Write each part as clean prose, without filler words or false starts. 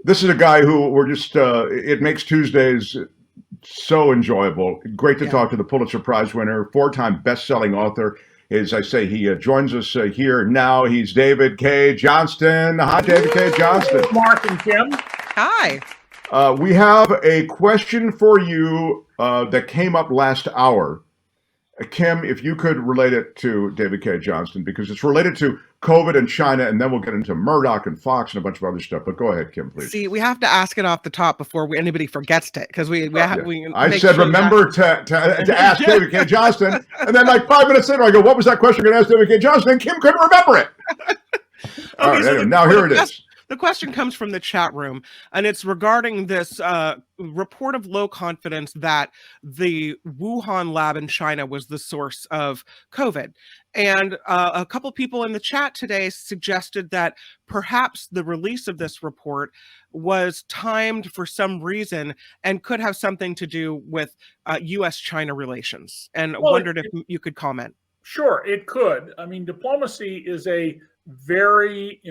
This is a guy who we're just, it makes Tuesdays so enjoyable. Great to Yeah. talk to the Pulitzer Prize winner, four-time best-selling author. As I say, he joins us here now. He's David K. Johnston. Hi, David K. Johnston. Mark and Kim. Hi. We have a question for you that came up last hour. Kim, if you could relate it to David K. Johnston, because it's related to COVID and China, and then we'll get into Murdoch and Fox and a bunch of other stuff. But go ahead, Kim, please. See, we have to ask it off the top before anybody forgets it, because we I said, sure remember to ask David K. Johnston, and then like 5 minutes later, I go, what was that question going to ask David K. Johnston? And Kim couldn't remember it. All right, anyway, now here it is. The question comes from the chat room, and it's regarding this report of low confidence that the Wuhan lab in China was the source of COVID. And a couple people in the chat today suggested that perhaps the release of this report was timed for some reason and could have something to do with U.S.-China relations, and wondered if you could comment. Sure, it could. I mean, diplomacy is a very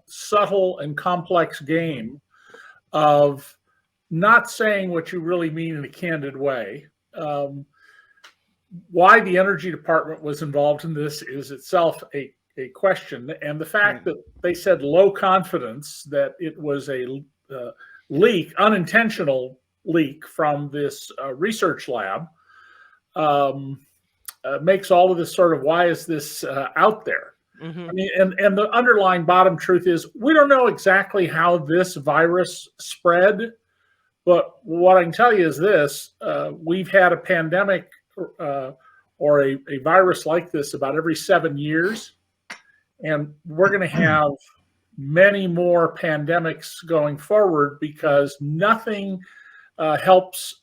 subtle and complex game of not saying what you really mean in a candid way. Why the Energy Department was involved in this is itself a question. And the fact that they said low confidence, that it was a leak, unintentional leak from this research lab, makes all of this sort of, why is this out there? Mm-hmm. I mean, and the underlying bottom truth is we don't know exactly how this virus spread, but what I can tell you is this: we've had a pandemic or a virus like this about every 7 years, and we're going to have many more pandemics going forward because nothing helps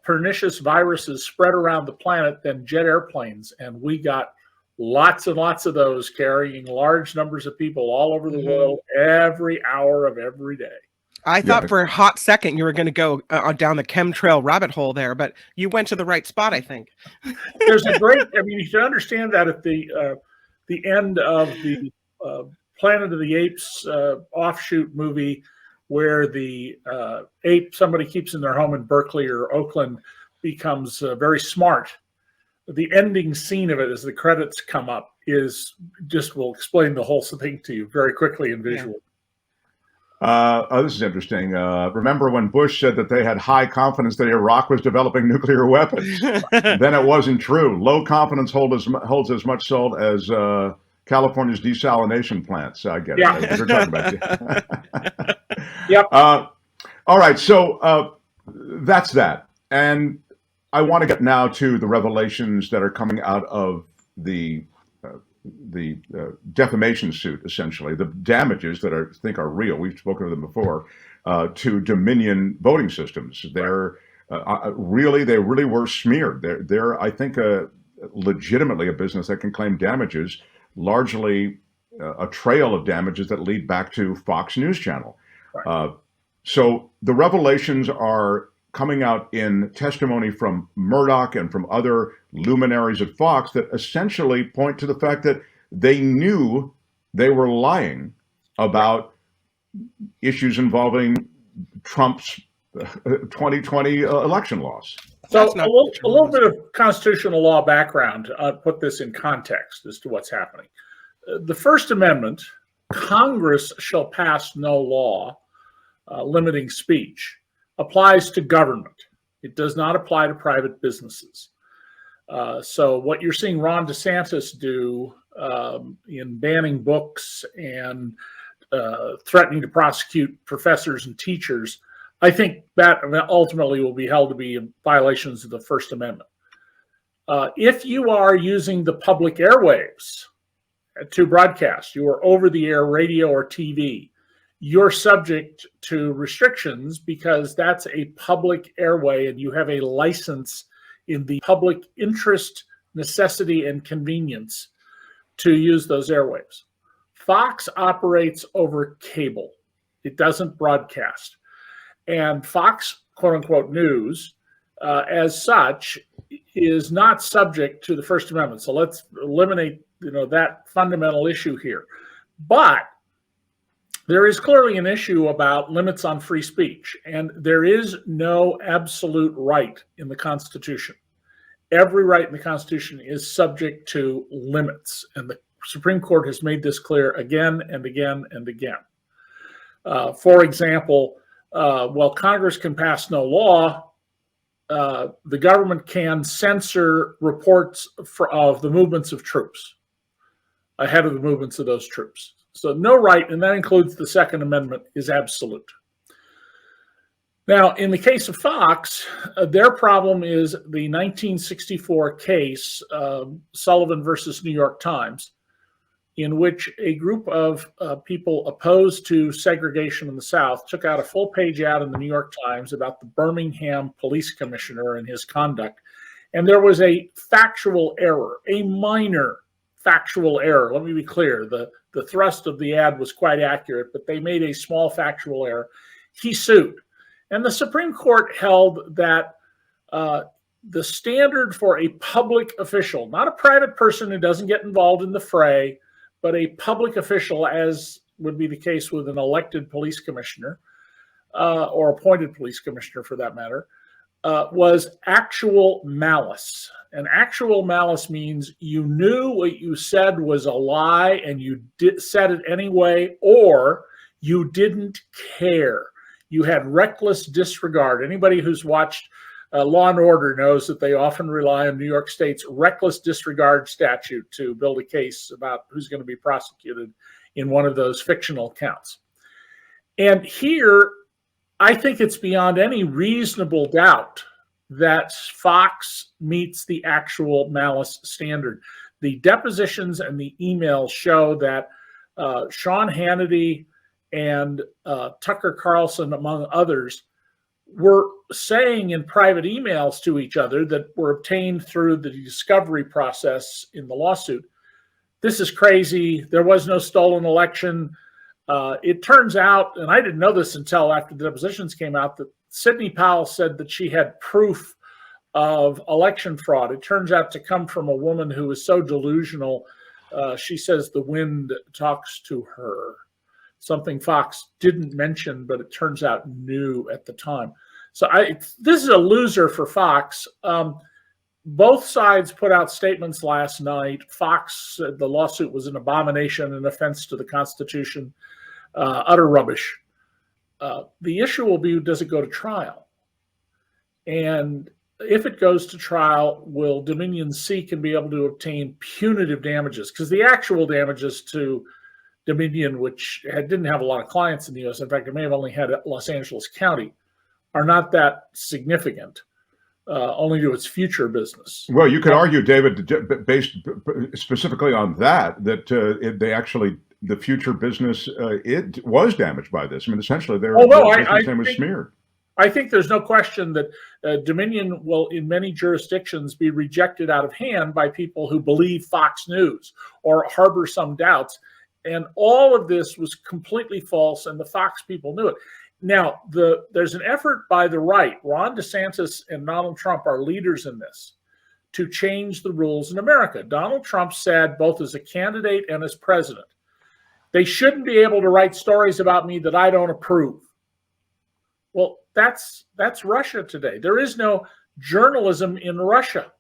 pernicious viruses spread around the planet than jet airplanes, and we got lots and lots of those carrying large numbers of people all over the world every hour of every day. I thought for a hot second you were going to go down the chemtrail rabbit hole there, but you went to the right spot, I think. There's a great, I mean, you should understand that at the end of the Planet of the Apes offshoot movie, where the ape somebody keeps in their home in Berkeley or Oakland becomes very smart. The ending scene of it, as the credits come up, is just will explain the whole thing to you very quickly and visually. This is interesting. Remember when Bush said that they had high confidence that Iraq was developing nuclear weapons? Then it wasn't true. Low confidence holds as much salt as California's desalination plants. I get it. We're talking about Yep. All right. So that's that. And I want to get now to the revelations that are coming out of the defamation suit, essentially, the damages that I think are real. We've spoken of them before, to Dominion voting systems. They're they really were smeared. They're I think, legitimately a business that can claim damages, largely a trail of damages that lead back to Fox News Channel. Right. So the revelations are coming out in testimony from Murdoch and from other luminaries at Fox that essentially point to the fact that they knew they were lying about issues involving Trump's 2020 election loss. So a little bit of constitutional law background to put this in context as to what's happening. The First Amendment, Congress shall pass no law limiting speech, applies to government. It does not apply to private businesses. So what you're seeing Ron DeSantis do in banning books and threatening to prosecute professors and teachers, I think that ultimately will be held to be violations of the First Amendment. If you are using the public airwaves to broadcast, you are over-the-air radio or TV, you're subject to restrictions because that's a public airway and you have a license in the public interest, necessity, and convenience to use those airwaves. Fox operates over cable. It doesn't broadcast. And Fox, quote unquote, news, as such, is not subject to the First Amendment. So let's eliminate, that fundamental issue here. But there is clearly an issue about limits on free speech, and there is no absolute right in the Constitution. Every right in the Constitution is subject to limits, and the Supreme Court has made this clear again and again and again. For example, while Congress can pass no law, the government can censor reports of the movements of troops ahead of the movements of those troops. So no right, and that includes the Second Amendment, is absolute. Now, in the case of Fox, their problem is the 1964 case, Sullivan versus New York Times, in which a group of people opposed to segregation in the South took out a full-page ad in the New York Times about the Birmingham police commissioner and his conduct. And there was a factual error, a minor factual error. Let me be clear. The thrust of the ad was quite accurate, but they made a small factual error. He sued. And the Supreme Court held that the standard for a public official, not a private person who doesn't get involved in the fray, but a public official, as would be the case with an elected police commissioner or appointed police commissioner for that matter, was actual malice. And actual malice means you knew what you said was a lie and you said it anyway, or you didn't care. You had reckless disregard. Anybody who's watched Law and Order knows that they often rely on New York State's reckless disregard statute to build a case about who's going to be prosecuted in one of those fictional counts. And here, I think it's beyond any reasonable doubt that Fox meets the actual malice standard. The depositions and the emails show that Sean Hannity and Tucker Carlson, among others, were saying in private emails to each other that were obtained through the discovery process in the lawsuit, this is crazy, there was no stolen election. It turns out, and I didn't know this until after the depositions came out, that Sidney Powell said that she had proof of election fraud. It turns out to come from a woman who was so delusional, she says the wind talks to her. Something Fox didn't mention, but it turns out knew at the time. So this is a loser for Fox. Both sides put out statements last night. Fox said the lawsuit was an abomination, an offense to the Constitution, utter rubbish. The issue will be, does it go to trial? And if it goes to trial, will Dominion seek and be able to obtain punitive damages? Because the actual damages to Dominion, which didn't have a lot of clients in the U.S., in fact, it may have only had Los Angeles County, are not that significant, only to its future business. Well, you could argue, David, based specifically on that the future business, it was damaged by this. I mean, essentially, their business name was smeared. I think there's no question that Dominion will, in many jurisdictions, be rejected out of hand by people who believe Fox News or harbor some doubts. And all of this was completely false, and the Fox people knew it. Now, there's an effort by the right. Ron DeSantis and Donald Trump are leaders in this, to change the rules in America. Donald Trump said, both as a candidate and as president, they shouldn't be able to write stories about me that I don't approve. Well, that's Russia today. There is no journalism in Russia.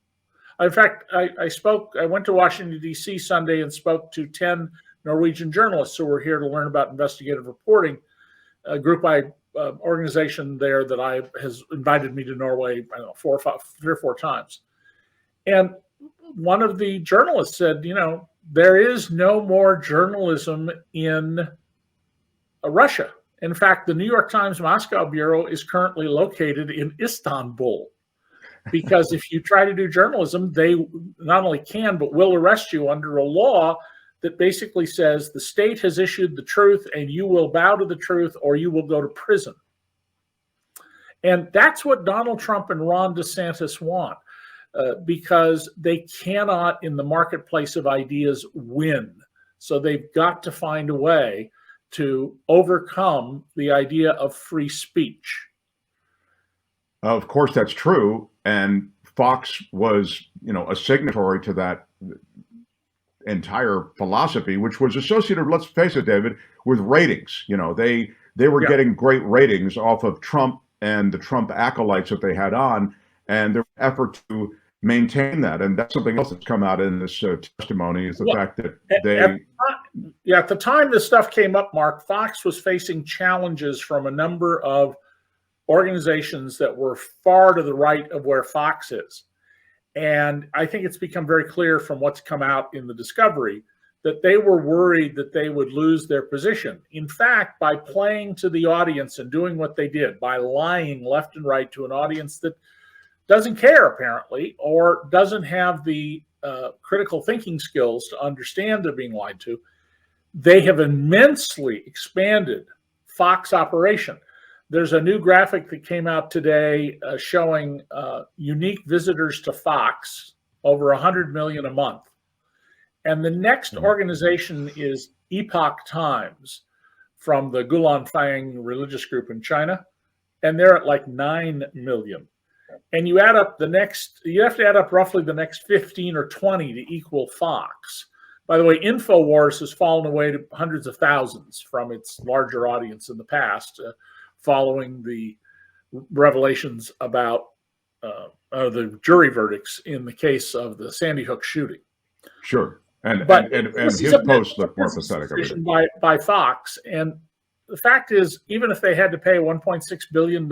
In fact, I went to Washington, D.C. Sunday and spoke to 10 Norwegian journalists who were here to learn about investigative reporting. A group organization there that has invited me to Norway, I don't know, 3 or 4 times. And one of the journalists said, there is no more journalism in Russia. In fact, the New York Times Moscow bureau is currently located in Istanbul, because if you try to do journalism, they not only can, but will arrest you under a law that basically says the state has issued the truth and you will bow to the truth or you will go to prison. And that's what Donald Trump and Ron DeSantis want, because they cannot, in the marketplace of ideas, win. So they've got to find a way to overcome the idea of free speech. Of course, that's true. And Fox was, a signatory to that entire philosophy, which was associated, let's face it, David, with ratings. You know, they were getting great ratings off of Trump and the Trump acolytes that they had on, and their effort to maintain that. And that's something else that's come out in this testimony is the fact that at the time this stuff came up, Mark, Fox was facing challenges from a number of organizations that were far to the right of where Fox is. And I think it's become very clear from what's come out in the discovery that they were worried that they would lose their position. In fact, by playing to the audience and doing what they did, by lying left and right to an audience that doesn't care, apparently, or doesn't have the critical thinking skills to understand they're being lied to, they have immensely expanded Fox operation. There's a new graphic that came out today showing unique visitors to Fox, over 100 million a month. And the next organization is Epoch Times from the Gulanfang religious group in China. And they're at like 9 million. And you add up you have to add up roughly the next 15 or 20 to equal Fox. By the way, InfoWars has fallen away to hundreds of thousands from its larger audience in the past, following the revelations about the jury verdicts in the case of the Sandy Hook shooting. Sure. And his posts look more pathetic. By Fox. And the fact is, even if they had to pay $1.6 billion,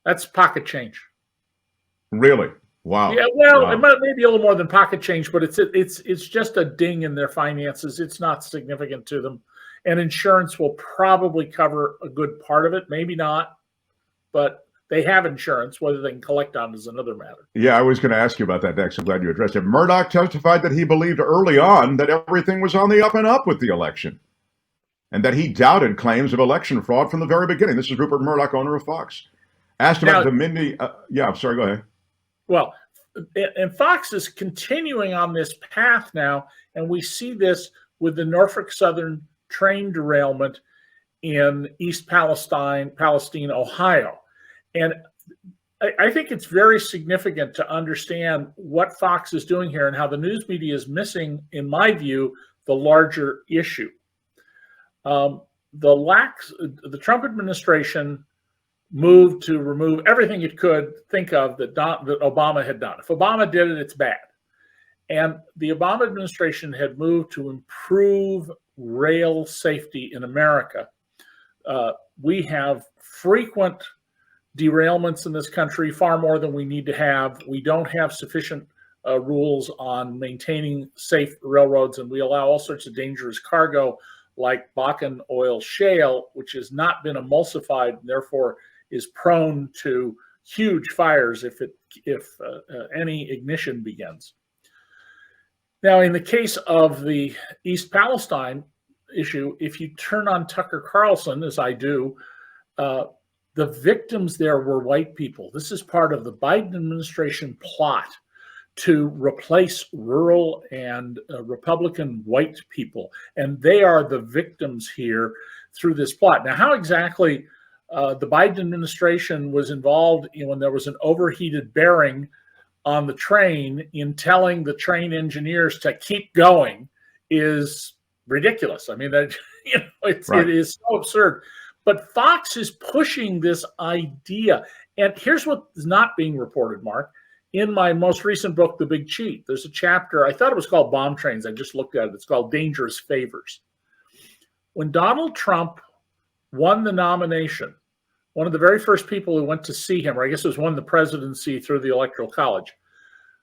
that's pocket change. Really? Wow. Yeah, well, wow. It might be a little more than pocket change, but it's just a ding in their finances. It's not significant to them. And insurance will probably cover a good part of it. Maybe not, but they have insurance. Whether they can collect on it is another matter. Yeah, I was going to ask you about that next. I'm glad you addressed it. Murdoch testified that he believed early on that everything was on the up and up with the election, and that he doubted claims of election fraud from the very beginning. This is Rupert Murdoch, owner of Fox. Asked about Dominion. Yeah, sorry, go ahead. Well, and Fox is continuing on this path now, and we see this with the Norfolk Southern train derailment in East Palestine, Ohio. And I think it's very significant to understand what Fox is doing here and how the news media is missing, in my view, the larger issue. The Trump administration moved to remove everything it could think of that Obama had done. If Obama did it, it's bad. And the Obama administration had moved to improve rail safety in America. We have frequent derailments in this country, far more than we need to have. We don't have sufficient rules on maintaining safe railroads, and we allow all sorts of dangerous cargo like Bakken oil shale, which has not been emulsified and therefore is prone to huge fires if any ignition begins. Now, in the case of the East Palestine issue, if you turn on Tucker Carlson, as I do, the victims there were white people. This is part of the Biden administration plot to replace rural and Republican white people. And they are the victims here through this plot. Now, how exactly the Biden administration was involved when there was an overheated bearing on the train in telling the train engineers to keep going is ridiculous. I mean, that it is so absurd. But Fox is pushing this idea. And here's what is not being reported, Mark. In my most recent book, The Big Cheat, there's a chapter, I thought it was called Bomb Trains. I just looked at it. It's called Dangerous Favors. When Donald Trump won the nomination, one of the very first people who went to see him, or I guess it was won the presidency through the Electoral College,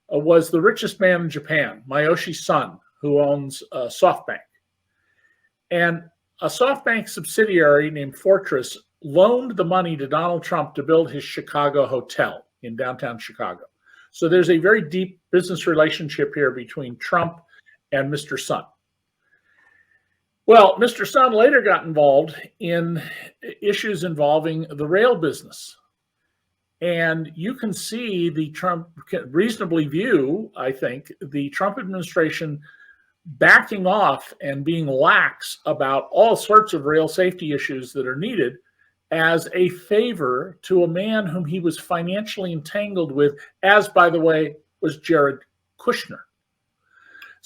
was the richest man in Japan, Mayoshi Son, who owns SoftBank. And a SoftBank subsidiary named Fortress loaned the money to Donald Trump to build his Chicago hotel in downtown Chicago. So there's a very deep business relationship here between Trump and Mr. Son. Well, Mr. Son later got involved in issues involving the rail business. And you can see the Trump, reasonably view, I think, the Trump administration backing off and being lax about all sorts of rail safety issues that are needed as a favor to a man whom he was financially entangled with, as, by the way, was Jared Kushner.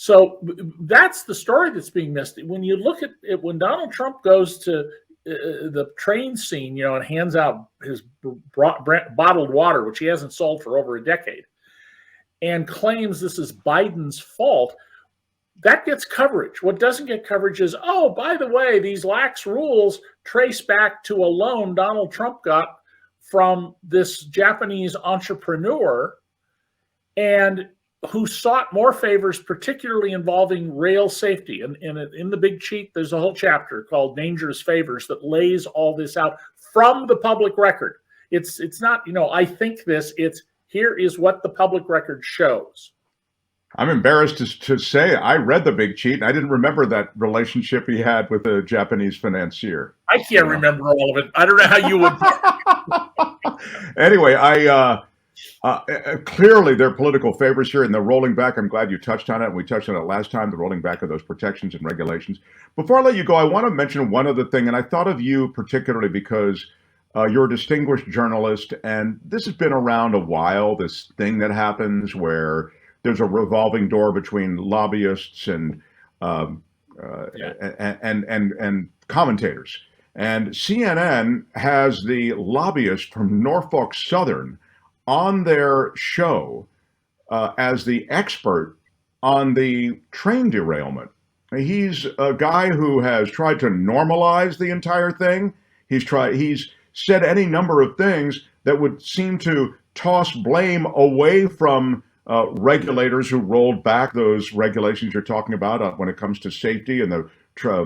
So that's the story that's being missed. When you look at it, when Donald Trump goes to the train scene, you know, and hands out his bottled water, which he hasn't sold for over a decade, and claims this is Biden's fault, that gets coverage. What doesn't get coverage is, oh, by the way, these lax rules trace back to a loan Donald Trump got from this Japanese entrepreneur, and who sought more favors, particularly involving rail safety. And in the Big Cheat, there's a whole chapter called Dangerous Favors that lays all this out from the public record. It's not, you know, I think this, it's here is what the public record shows. I'm embarrassed to say I read The Big Cheat, and I didn't remember that relationship he had with a Japanese financier. I can't remember all of it. I don't know how you would. Anyway, clearly they're political favors here, and they're rolling back. I'm glad you touched on it. We touched on it last time, the rolling back of those protections and regulations. Before I let you go, I want to mention one other thing, and I thought of you particularly because you're a distinguished journalist, and this has been around a while, this thing that happens where there's a revolving door between lobbyists and commentators. And CNN has the lobbyist from Norfolk Southern on their show as the expert on the train derailment. He's a guy who has tried to normalize the entire thing. He's said any number of things that would seem to toss blame away from regulators who rolled back those regulations you're talking about when it comes to safety and the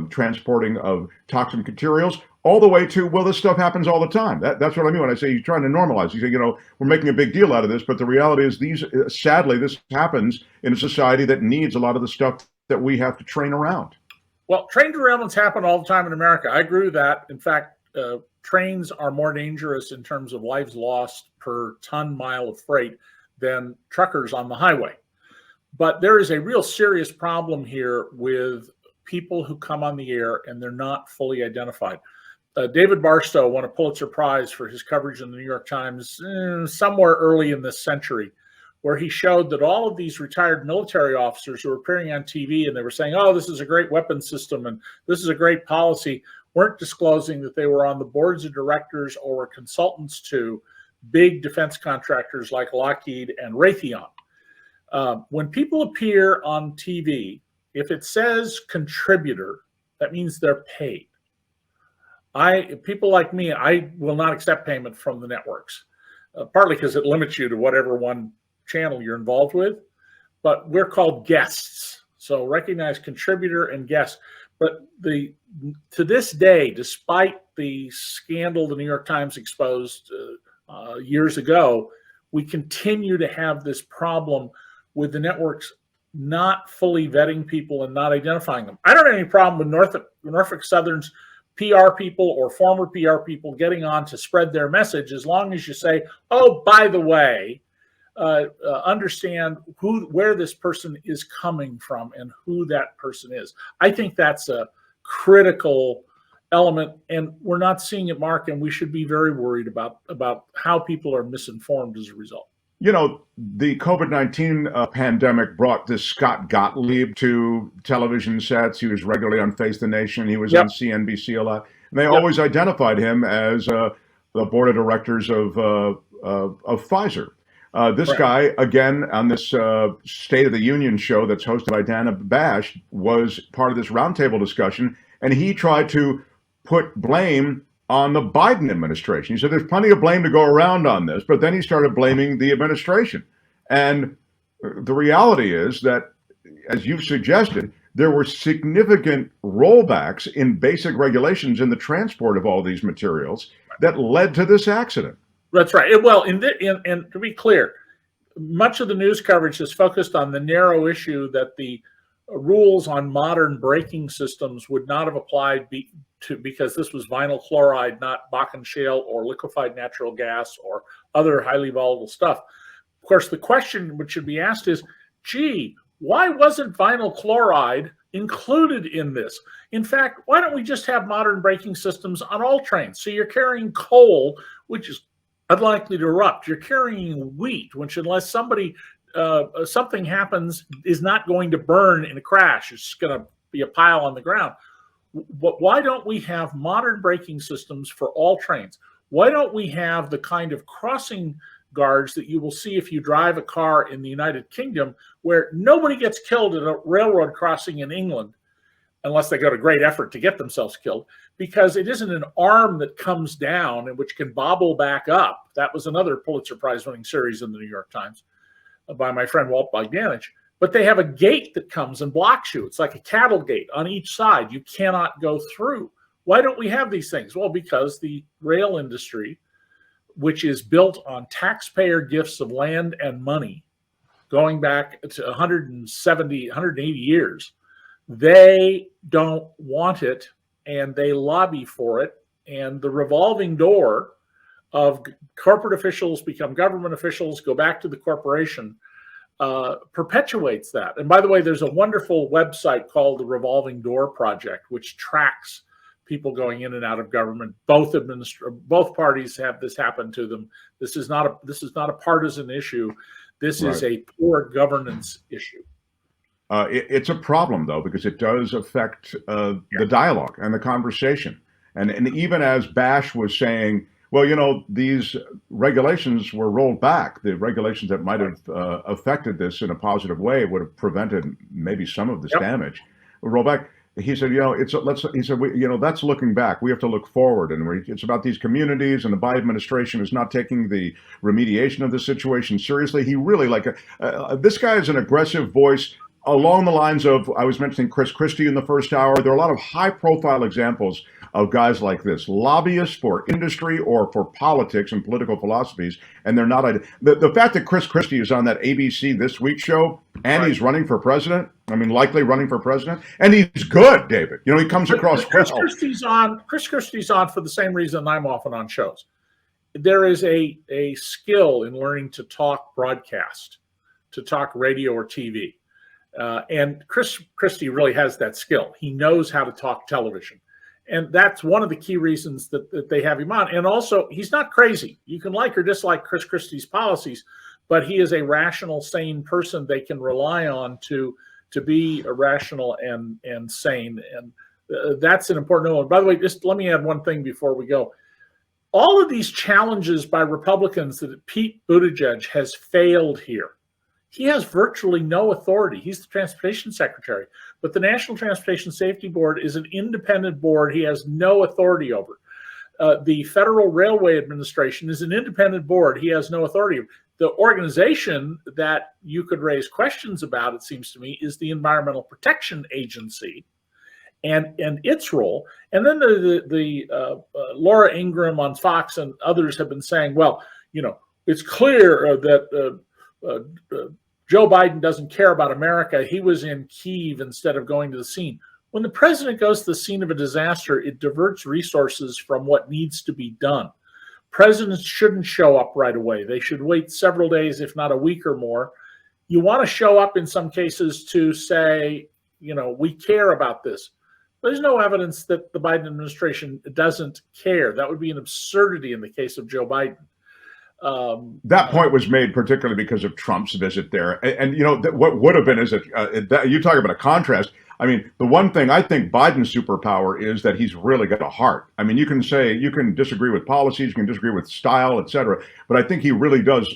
transporting of toxic materials, all the way to, well, this stuff happens all the time. That's what I mean when I say you're trying to normalize. You say, you know, we're making a big deal out of this, but the reality is sadly, this happens in a society that needs a lot of the stuff that we have to train around. Well, train derailments happen all the time in America. I agree with that. In fact, trains are more dangerous in terms of lives lost per ton mile of freight than truckers on the highway. But there is a real serious problem here with people who come on the air and they're not fully identified. David Barstow won a Pulitzer Prize for his coverage in the New York Times somewhere early in this century, where he showed that all of these retired military officers who were appearing on TV and they were saying, oh, this is a great weapons system and this is a great policy, weren't disclosing that they were on the boards of directors or were consultants to big defense contractors like Lockheed and Raytheon. When people appear on TV, if it says contributor, that means they're paid. People like me, I will not accept payment from the networks, partly because it limits you to whatever one channel you're involved with, but we're called guests. So recognize contributor and guest. But to this day, despite the scandal the New York Times exposed years ago, we continue to have this problem with the networks not fully vetting people and not identifying them. I don't have any problem with Norfolk Southern's PR people or former PR people getting on to spread their message, as long as you say, oh, by the way, understand where this person is coming from and who that person is. I think that's a critical element, and we're not seeing it, Mark, and we should be very worried about how people are misinformed as a result. You know, the COVID-19 pandemic brought this Scott Gottlieb to television sets. He was regularly on Face the Nation. He was on CNBC a lot. And they always identified him as the board of directors of Pfizer. This guy, again, on this State of the Union show that's hosted by Dana Bash, was part of this roundtable discussion, and he tried to put blame on the Biden administration. He said there's plenty of blame to go around on this, but then he started blaming the administration. And the reality is that, as you've suggested, there were significant rollbacks in basic regulations in the transport of all these materials that led to this accident. That's right. Well, and to be clear, much of the news coverage is focused on the narrow issue that the rules on modern braking systems would not have applied because this was vinyl chloride, not Bakken shale or liquefied natural gas or other highly volatile stuff. Of course, the question which should be asked is, gee, why wasn't vinyl chloride included in this? In fact, why don't we just have modern braking systems on all trains? So you're carrying coal, which is unlikely to erupt. You're carrying wheat, which unless somebody something happens is not going to burn in a crash. It's just going to be a pile on the ground. But why don't we have modern braking systems for all trains? Why don't we have the kind of crossing guards that you will see if you drive a car in the United Kingdom, where nobody gets killed at a railroad crossing in England, unless they go to great effort to get themselves killed, because it isn't an arm that comes down and which can bobble back up. That was another Pulitzer Prize winning series in the New York Times by my friend Walt Bogdanich. But they have a gate that comes and blocks you. It's like a cattle gate on each side. You cannot go through. Why don't we have these things? Well, because the rail industry, which is built on taxpayer gifts of land and money going back to 170, 180 years, they don't want it, and they lobby for it. And the revolving door of corporate officials become government officials, go back to the corporation, perpetuates that. And by the way, there's a wonderful website called the Revolving Door Project, which tracks people going in and out of government. Both parties have this happen to them. This is not a partisan issue. This is a poor governance issue. It's a problem, though, because it does affect the dialogue and the conversation. And even as Bash was saying, well, you know, these regulations were rolled back. The regulations that might have affected this in a positive way would have prevented maybe some of this damage. Roll back. He said, you know, that's looking back. We have to look forward, and it's about these communities. And the Biden administration is not taking the remediation of the situation seriously. He really this guy is an aggressive voice along the lines of, I was mentioning Chris Christie in the first hour. There are a lot of high-profile examples of guys like this, lobbyists for industry or for politics and political philosophies, and they're not. The fact that Chris Christie is on that ABC This Week show, and he's running for president, I mean, likely running for president, and he's good, David. You know, he comes across Chris well. Chris Christie's on for the same reason I'm often on shows. There is a skill in learning to talk broadcast, to talk radio or TV. And Chris Christie really has that skill. He knows how to talk television. And that's one of the key reasons that they have him on. And also, he's not crazy. You can like or dislike Chris Christie's policies, but he is a rational, sane person they can rely on to be rational and sane. And that's an important one. By the way, just let me add one thing before we go. All of these challenges by Republicans that Pete Buttigieg has failed here. He has virtually no authority. He's the transportation secretary, but the National Transportation Safety Board is an independent board he has no authority over. The Federal Railway Administration is an independent board he has no authority over. The organization that you could raise questions about, it seems to me, is the Environmental Protection Agency and its role. And then the Laura Ingraham on Fox and others have been saying, well, you know, it's clear that Joe Biden doesn't care about America. He was in Kyiv instead of going to the scene. When the president goes to the scene of a disaster, it diverts resources from what needs to be done. Presidents shouldn't show up right away. They should wait several days, if not a week or more. You want to show up in some cases to say, you know, we care about this. There's no evidence that the Biden administration doesn't care. That would be an absurdity in the case of Joe Biden. That point was made particularly because of Trump's visit there. And you know, what would have been is that you talk about a contrast. I mean, the one thing I think Biden's superpower is that he's really got a heart. I mean, you can disagree with policies, you can disagree with style, et cetera, but I think he really does,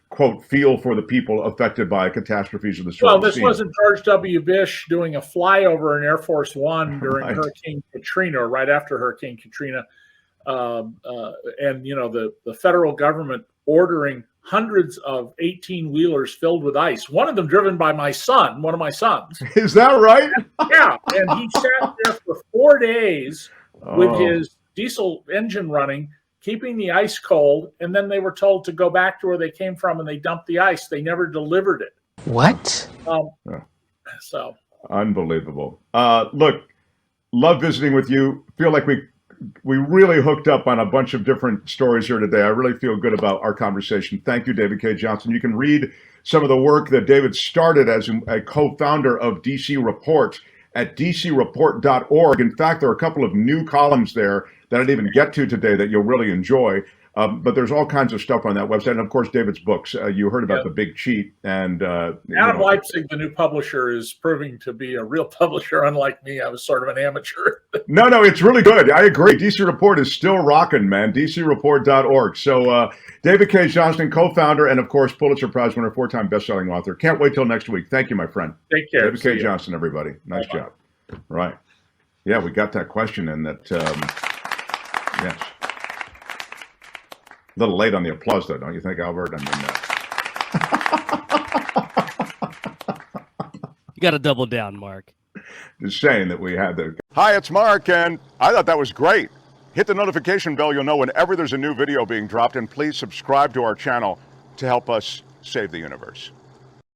quote, feel for the people affected by catastrophes of the sort. Well, this wasn't George W. Bush doing a flyover in Air Force One during Hurricane Katrina, or right after Hurricane Katrina. And, you know, the federal government ordering hundreds of 18-wheelers filled with ice, one of them driven by one of my sons. Is that right? Yeah. And he sat there for 4 days with his diesel engine running, keeping the ice cold. And then they were told to go back to where they came from, and they dumped the ice. They never delivered it. What? So unbelievable. Look, love visiting with you. Feel like we really hooked up on a bunch of different stories here today. I really feel good about our conversation. Thank you, David K. Johnston. You can read some of the work that David started as a co-founder of DC Report at dcreport.org. In fact, there are a couple of new columns there that I didn't even get to today that you'll really enjoy. But there's all kinds of stuff on that website, and of course, David's books. You heard about The Big Cheat, and Adam Leipzig, the new publisher, is proving to be a real publisher. Unlike me, I was sort of an amateur. No, it's really good. I agree. DC Report is still rocking, man. DCReport.org. So David K. Johnston, co-founder, and of course, Pulitzer Prize winner, 4-time best-selling author. Can't wait till next week. Thank you, my friend. Take care. David K. Johnston, everybody. Nice job. Right. Yeah, we got that question in that. Yes. A little late on the applause, though, don't you think, Albert? I mean, you got to double down, Mark. Just saying that we had the. Hi, it's Mark, and I thought that was great. Hit the notification bell. You'll know whenever there's a new video being dropped, and please subscribe to our channel to help us save the universe.